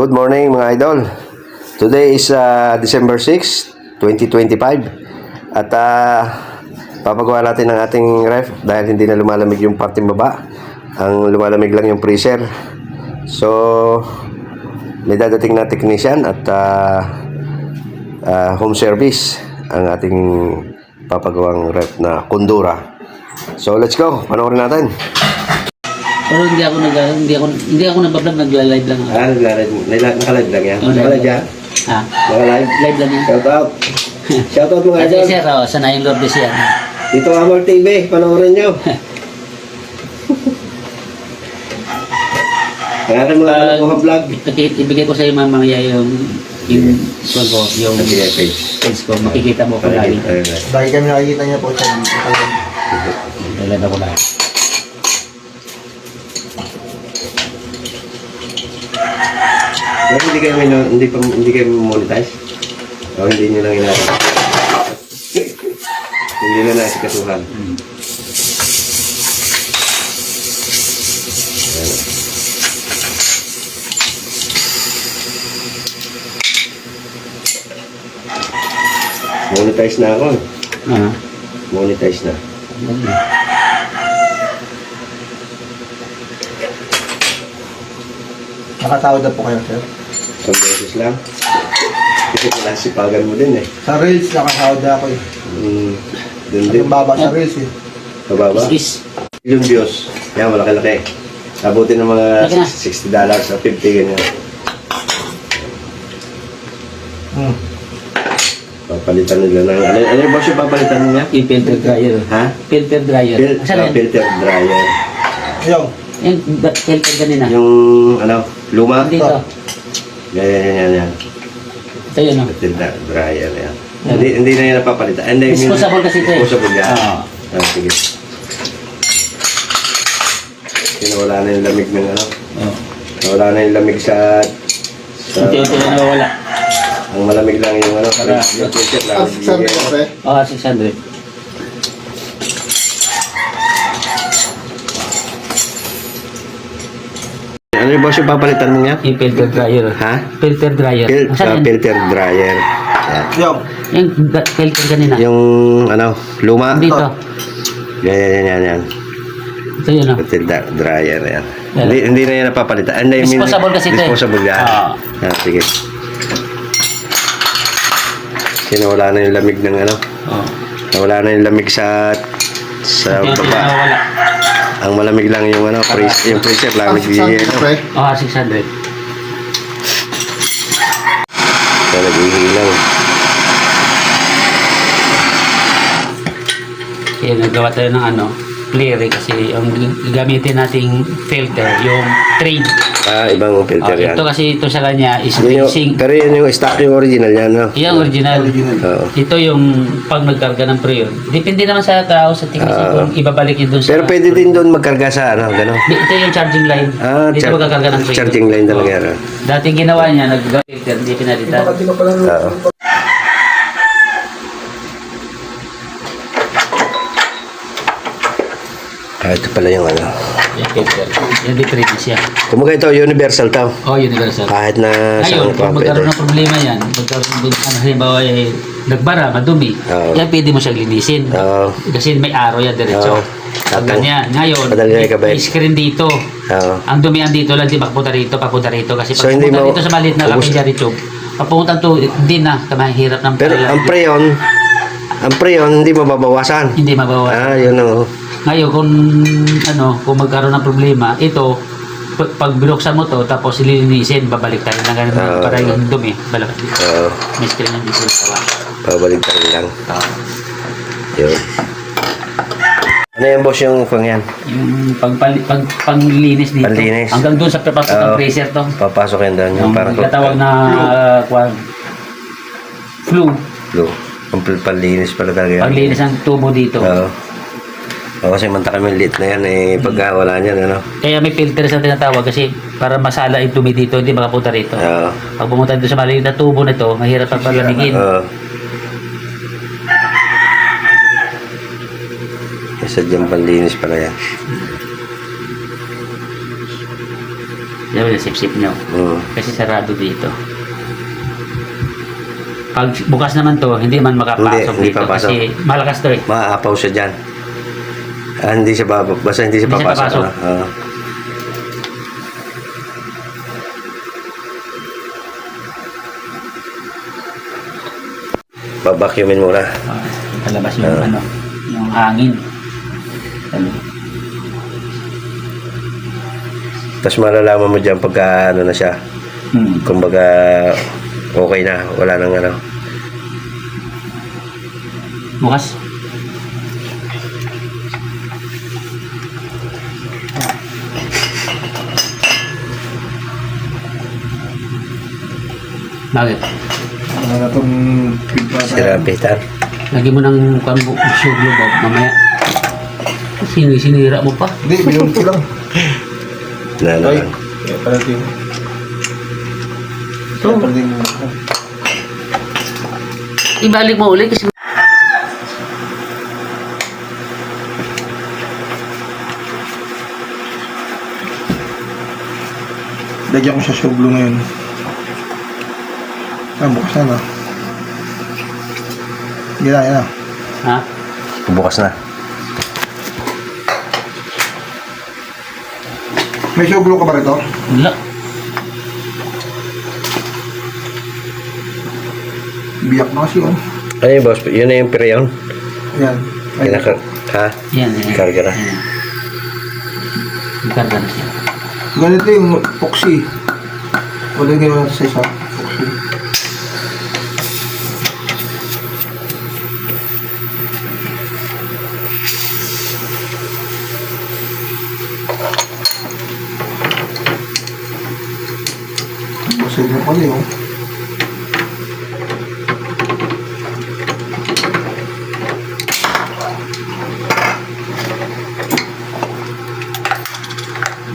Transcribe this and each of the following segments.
Good morning mga idol. Today is December 6, 2025. At papagawa natin ng ating ref dahil hindi na lumalamig yung parting baba. Ang lumalamig lang yung freezer. So may dadating na technician at home service ang ating papagawang ref na Kundura. So let's go. Panoorin natin. Pero hindi ako nagba-vlog, nagla-live lang ako. Naka-live lang yan. Naka-live yan. Naka-live? Live lang yan. Shout out. Shout out mga idol. Sir, sana yung Lourdes yan. Dito Amor TV, panoorin nyo. Pangalan mo lang mga vlog. Ibigay ko sa iyo mamaya yung page ko. Makikita mo ko lagi. Dahil kami nakikita niya po sa Live ako lang. Pero hindi kayo monetize? O hindi nyo lang inaarap? Hindi na naisikasuhan. Monetize na ako. Monetize na. Nakatawad na po kayo, sir. Isang beses lang. Kasi pinasipagan mo din eh. Sa Reels, nakatawad na ako eh. Doon din. Yung baba sa Reels eh. Mababa? Yung views. Yan, malaki-laki. Abutin ng mga $60 o $50 ganyan. Papalitan nila ng... Ano yung boss yung papalitan niya? Yung filter dryer. Ha? Filter dryer. Saan yan? Filter dryer. Yung. Yung filter kanina. Yung ano, luma? Dito. Yan. Ito yun, no? Filter dryer, yan. Hindi na yan napapalitan. Disposable kasi ito eh. Disposable yan. Sige. Nawala na yung lamig ng ano. Nawala na yung lamig sa... Unti-unti na nawala. Ang malamig lang yung ano. Yung filter lang. 600 ka pre? 600. Ano yung boss yung papalitan mo niya? Yung filter dryer. Ha? Filter dryer. Saan yan? Filter dryer. Yan. Yung. Yung filter kanina. Yung ano, luma? Dito. Yan. Ito yun, no? Filter dryer, yan. Hindi na yan napapalitan. Disposable kasi ito eh. Disposable yan. Yan, sige. Nawala na yung lamig ng ano. Nawala na yung lamig sa baba. Ang malamig lang yung ano, yung freezer lang. 600 ka pre? 600. So, nag-ihilaw. Kaya nagawa tayo ng ano, clearing kasi yung gagamitin nating filter, yung trade. Ibang filter yan. Ito kasi ito sa kanya is Yun racing. pero yun yung stock yung original yan, no? Yung original. Oo. Ito yung pag nagkarga ng pre-on. Depende naman sa tao, sa technician kung ibabalik yun doon sa... Pero pwede din doon magkarga sa ano, gano'n? Ito yung charging line. Dito magkakarga ng pre-on. Charging line talaga yan. Dati ginawa niya, nag-filter, hindi pinalitan. Bakit di ka pala Oo. Ito pala yung ano. Yung filter. Yung litrate siya. Kumbaga ito, universal to. Universal. Kahit na Ngayon, kung magkaroon ng problema yan, halimbawa nagbara, madumi, yan pwede mo siyang linisin. Kasi may araw yan diretso. Ganyan. Ngayon, may screen dito. Ang dumihan dito lang, di papunta rito. Kasi pag pumunta dito sa maliit na kapinjari tube, papunta to, hindi na, mahirap ng pero ang preon, hindi mababawasan. Hindi mabawasan. Yun o. Ngayon, kung magkaroon ng problema, ito, pag binuksan mo to, tapos ililinisin, babalik tayo na ganun para yung dumi. May screen yung dito na Babalik tayo lang. Yun. Ano yan, boss, yung pang yan? Yung panglinis dito. Panlinis. Hanggang doon sa papasok ng freezer to. Papasok yan doon. Yung katawag na flue. Ang panlinis pala talaga yan. Panglinis ng tubo dito. Kasi manta kami lit na yan pagka wala niyan, ano? Kaya may filter sa tinatawag kasi para masala yung dumi dito, hindi makapunta rito. Pag pumunta dito sa maliit na tubo nito, mahirap pang palamigin. Sadyang panlinis pala yan. Yan yung sip-sip nyo. Kasi sarado dito. Pag bukas naman to, hindi man makapasok Hindi dito. papasok. Kasi malakas to eh. Maaapaw siya dyan. Hindi siya basta hindi siya Hindi siya papasok. papasok. Babacuumin muna. Palabas yung yung hangin. Tapos malalaman mo dyan pagka ano na siya. Kumbaga okay na. Wala nang ano. Bukas. Bakit? Ano na itong feedback? Sirapitan. Lagi mo ng sugar Bob, mamaya. Sinira mo pa. Hindi, binom ko lang. Na Ay, lang. pala din. So, Pala din. ibalik mo ulit kasi Lagyan ko sa sublo ngayon. Bukas na na. Yan na. ha? Bukas na. May sublo ka ba rito? Wala. Biyak na kasi yun. Ano yung boss? Yun na yung perion? Yan. Ay, Ha? Yan. Karga na. Ayan. Karga na siya. ganito yung epoxy. Wala yung gano'n sa isa. Epoxy. Masaya na pala yun.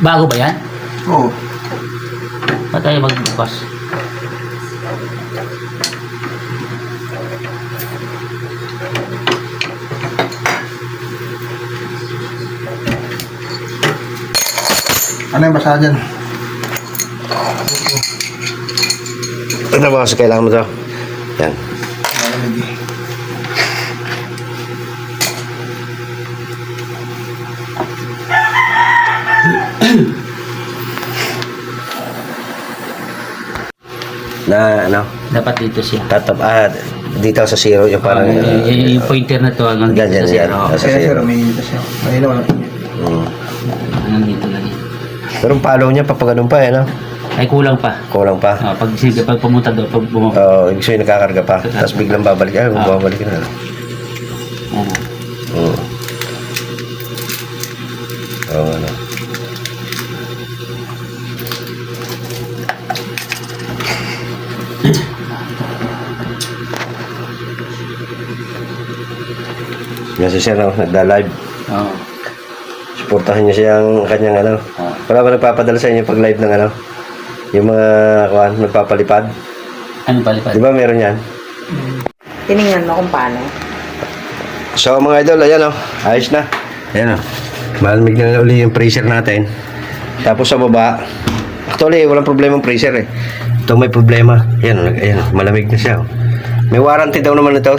Bago ba yan? Oo. Ba't tayo magbukas? Ano yung basa dyan? Ano ba kasi kailangan mo to? Yan. Malamig eh. Na ano? Dapat dito siya. Dito sa zero yung parang... yung pointer na to hanggang dito Ganyan sa yan. zero. Sa Kaya zero. sir, may init na siya. May ilaw lang. Hanggang dito lang yan. Pero ang palo niya, papaganon pa eh, no? Ay kulang pa. Kulang pa. Pag pumunta doon, pag bumaba. Oo, ibig sabihin nakakarga pa. Tapos biglang babalik. Babalik na. Ayan. Oo, ano. Yan si Sir, no? Nagda-live. Oo. Supportahan niyo siyang kanyang ano. Oo. Wala ba nagpapadala sa inyo pag live ng ano? Yung mga kuhan, nagpapalipad. Ano palipad? Di ba meron yan? Tinignan mo kung paano. So mga idol, ayan o. Ayos na. Ayan o. Malamig na uli yung freezer natin. Tapos sa baba, actually walang problema yung freezer eh. Ito may problema. Ayan o, ayan o. Malamig na siya o. May warranty daw naman ito.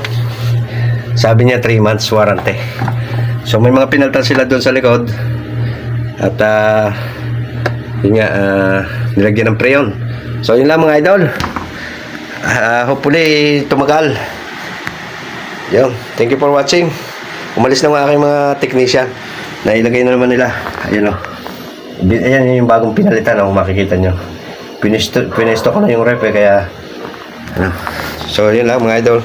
Sabi niya 3 months warranty. So may mga pinaltan sila doon sa likod. At yun nga, nilagyan ng preyon. So yun lang mga idol. Hopefully tumagal. Yun, thank you for watching. Umalis na mga aking mga technician. Nailagay na naman nila. Ayun o. Ayan yung bagong pinalitan o, makikita nyo. Pinesto ko na yung rep eh, kaya ano. So yun lang mga idol.